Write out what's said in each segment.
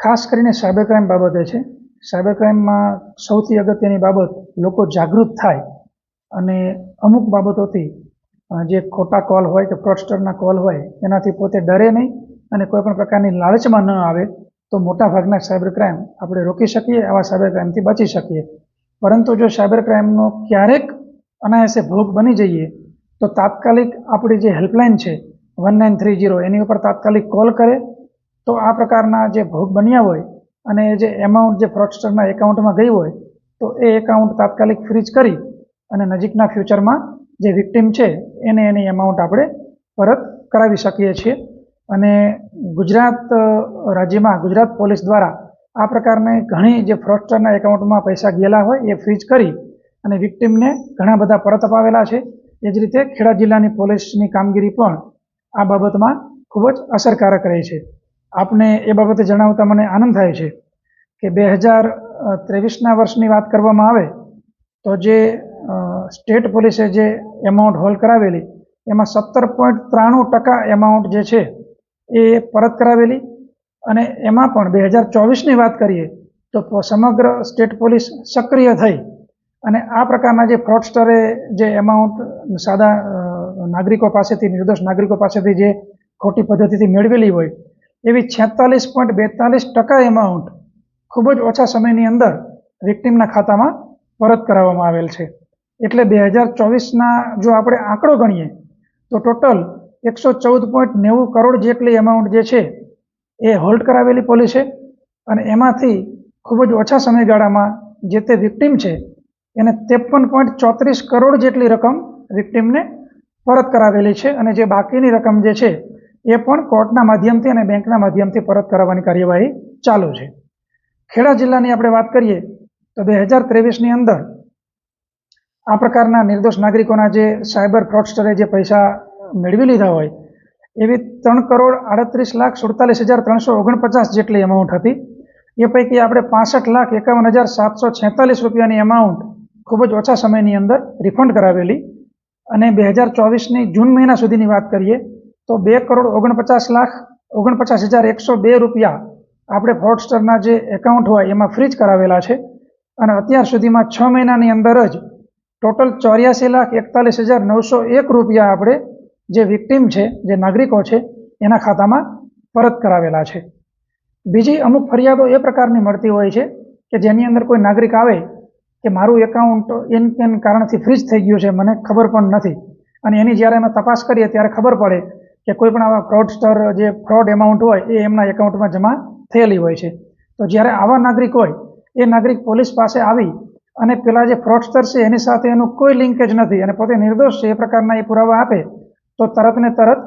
ખાસ કરીને cyber crime બાબતે છે। સાયબર ક્રાઇમમાં સૌથી અગત્યની બાબત લોકો જાગૃત થાય અને અમુક બાબતોથી જે ખોટા કોલ હોય કે ફ્રોડસ્ટરના કોલ હોય એનાથી પોતે ડરે નહીં અને કોઈ પણ પ્રકારની લાલચમાં ન આવે તો મોટાભાગના સાયબર ક્રાઇમ આપણે રોકી શકીએ, આવા સાયબર ક્રાઇમથી બચી શકીએ। પરંતુ જો સાયબર ક્રાઇમનો ક્યારેક અનાયાસે ભોગ બની જઈએ તો તાત્કાલિક આપણી જે હેલ્પલાઇન છે 1930 એની ઉપર તાત્કાલિક કોલ કરે તો આ પ્રકારના જે ભોગ બન્યા હોય અને જે એમાઉન્ટ જે ફ્રોડસ્ટરના એકાઉન્ટમાં ગઈ હોય તો એ એકાઉન્ટ તાત્કાલિક ફ્રીઝ કરી અને નજીકના ફ્યુચરમાં જે વિક્ટિમ છે એને એની એમાઉન્ટ આપણે પરત કરાવી શકીએ છીએ। અને ગુજરાત રાજ્યમાં ગુજરાત પોલીસ દ્વારા આ પ્રકારની ઘણી જે ફ્રોડસ્ટરના એકાઉન્ટમાં પૈસા ગયેલા હોય એ ફ્રીઝ કરી અને વિક્ટિમને ઘણા બધા પરત અપાવેલા છે। એ જ રીતે ખેડા જિલ્લાની પોલીસની કામગીરી પણ આ બાબતમાં ખૂબ જ અસરકારક રહી છે। આપને એ બાબતે જણાવતા મને આનંદ થાય છે કે 2023ના વર્ષની વાત કરવામાં આવે તો જે સ્ટેટ પોલીસે જે એમાઉન્ટ હોલ્ડ કરાવેલી એમાં 17.93% એમાઉન્ટ જે છે એ પરત કરાવેલી અને એમાં પણ 2024ની વાત કરીએ તો સમગ્ર સ્ટેટ પોલીસ સક્રિય થઈ અને આ પ્રકારના જે ફ્રોડસ્ટરે જે એમાઉન્ટ સાદા નાગરિકો પાસેથી, નિર્દોષ નાગરિકો પાસેથી જે ખોટી પદ્ધતિથી મેળવેલી હોય એવી 46.42% એમાઉન્ટ ખૂબ જ ઓછા સમયની અંદર વિક્ટિમના ખાતામાં પરત કરાવવામાં આવેલ છે। એટલે 2024ના જો આપણે આંકડો ગણીએ તો ટોટલ 114.90 કરોડ જેટલી એમાઉન્ટ જે છે એ હોલ્ડ કરાવેલી પોલીસે અને એમાંથી ખૂબ જ ઓછા સમયગાળામાં જે તે વિક્ટિમ છે એને 53.34 કરોડ જેટલી રકમ વિક્ટિમને પરત કરાવેલી છે અને જે બાકીની રકમ જે છે એ પણ કોર્ટના માધ્યમથી અને બેંકના માધ્યમથી પરત કરાવવાની કાર્યવાહી ચાલુ છે। ખેડા જિલ્લાની આપણે વાત કરીએ તો 2023ની અંદર આ પ્રકારના નિર્દોષ નાગરિકોના જે સાયબર ફ્રોડસ્ટરે જે પૈસા મેળવી લીધા હોય એવી 3,38,47,349 જેટલી એમાઉન્ટ હતી। એ પૈકી આપણે 65,51,746 રૂપિયાની એમાઉન્ટ ખૂબ જ ઓછા સમયની અંદર રિફંડ કરાવેલી અને 2024ની જૂન મહિના સુધીની વાત કરીએ તો 2,49,49,102 રૂપિયા આપણે ફ્રોડસ્ટરના જે એકાઉન્ટ હોય એમાં ફ્રીજ કરાવેલા છે અને અત્યાર સુધીમાં 6 મહિનાની અંદર જ ટોટલ 84,41,901 રૂપિયા આપણે જે વિક્ટિમ છે, જે નાગરિકો છે એના ખાતામાં પરત કરાવેલા છે। બીજી અમુક ફરિયાદો એ પ્રકારની મળતી હોય છે કે જેની અંદર કોઈ નાગરિક આવે કે મારું એકાઉન્ટ એન કારણથી ફ્રીજ થઈ ગયું છે, મને ખબર પણ નથી અને એની જ્યારે અમે તપાસ કરીએ ત્યારે ખબર પડે કે કોઈ પણ આવા ફ્રોડસ્ટર જે ફ્રોડ એમાઉન્ટ હોય એ એમના એકાઉન્ટમાં જમા થયેલી હોય છે। તો જ્યારે આવા નાગરિક હોય એ નાગરિક પોલીસ પાસે આવી અને પેલા જે ફ્રોડસ્ટર છે એની સાથે એનું કોઈ લિંકેજ નથી અને પોતે નિર્દોષ છે એ પ્રકારના એ પુરાવા આપે તો તરત ને તરત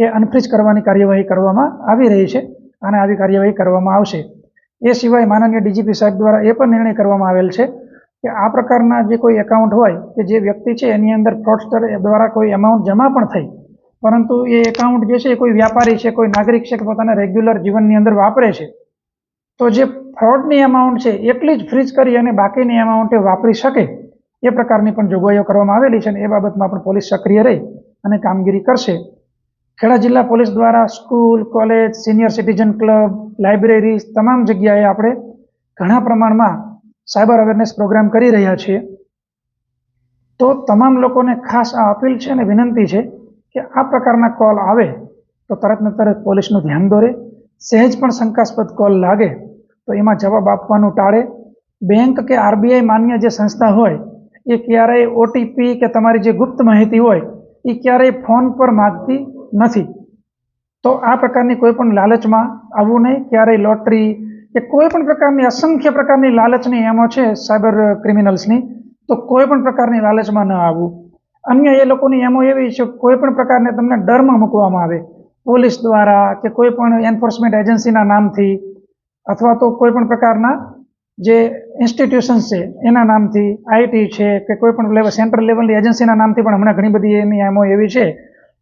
એ અનફ્રીજ કરવાની કાર્યવાહી કરવામાં આવી રહી છે અને આવી કાર્યવાહી કરવામાં આવશે। એ સિવાય માનનીય ડીજીપી સાહેબ દ્વારા એ પણ નિર્ણય કરવામાં આવેલ છે કે આ પ્રકારના જે કોઈ એકાઉન્ટ હોય કે જે વ્યક્તિ છે એની અંદર ફ્રોડસ્ટર દ્વારા કોઈ એમાઉન્ટ જમા પણ થઈ પરંતુ એ એકાઉન્ટ જે છે એ કોઈ વ્યાપારી છે, કોઈ નાગરિક છે કે પોતાના રેગ્યુલર જીવનની અંદર વાપરે છે તો જે ફ્રોડની એમાઉન્ટ છે એટલી જ ફ્રીજ કરી અને બાકીની એમાઉન્ટ વાપરી શકે એ પ્રકારની પણ જોગવાઈઓ કરવામાં આવેલી છે અને એ બાબતમાં પણ પોલીસ સક્રિય રહી અને કામગીરી કરશે। ખેડા જિલ્લા પોલીસ દ્વારા school, college, senior citizen club, library તમામ જગ્યાએ આપણે ઘણા પ્રમાણમાં સાયબર અવેરનેસ પ્રોગ્રામ કરી રહ્યા છીએ। તો તમામ લોકોને ખાસ આ અપીલ છે અને વિનંતી છે કે આ પ્રકારના કોલ આવે તો તરત ને તરત પોલીસનું ધ્યાન દોરે। સહેજ પણ શંકાસ્પદ કોલ લાગે તો એમાં જવાબ આપવાનું ટાળે। બેંક કે આરબીઆઈ માન્ય જે સંસ્થા હોય એ ક્યારેય ઓટીપી કે તમારી જે ગુપ્ત માહિતી હોય એ ક્યારેય ફોન પર માગતી નથી। તો આ પ્રકારની કોઈ પણ લાલચમાં આવવું નહીં। ક્યારેય લોટરી કે કોઈ પણ પ્રકારની અસંખ્ય પ્રકારની લાલચની એમો છે સાયબર ક્રિમિનલ્સની, તો કોઈ પણ પ્રકારની લાલચમાં ન આવવું। અન્ય એ લોકોની એમો એવી છે કોઈ પણ પ્રકારને તમને ડરમાં મૂકવામાં આવે પોલીસ દ્વારા કે કોઈ પણ એન્ફોર્સમેન્ટ એજન્સીના નામથી અથવા તો કોઈ પણ પ્રકારના જે ઇન્સ્ટિટ્યુશન્સ છે એના નામથી, આઈટી છે કે કોઈ પણ સેન્ટ્રલ લેવલની એજન્સીના નામથી પણ હમણાં ઘણી બધી એની એમો એવી છે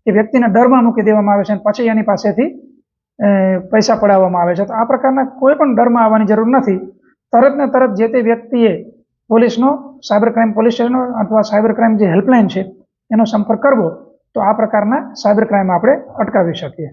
કે વ્યક્તિને ડરમાં મૂકી દેવામાં આવે છે અને પછી એની પાસેથી પૈસા પડાવવામાં આવે છે। તો આ પ્રકારના કોઈ પણ ડરમાં આવવાની જરૂર નથી। તરત ને તરત જે તે વ્યક્તિએ પોલીસનો સાયબર ક્રાઇમ પોલીસ સ્ટેશન અથવા સાયબર ક્રાઇમ જે હેલ્પલાઇન છે એનો સંપર્ક કરવો તો આ પ્રકારના સાયબર ક્રાઇમ આપણે અટકાવી શકીએ।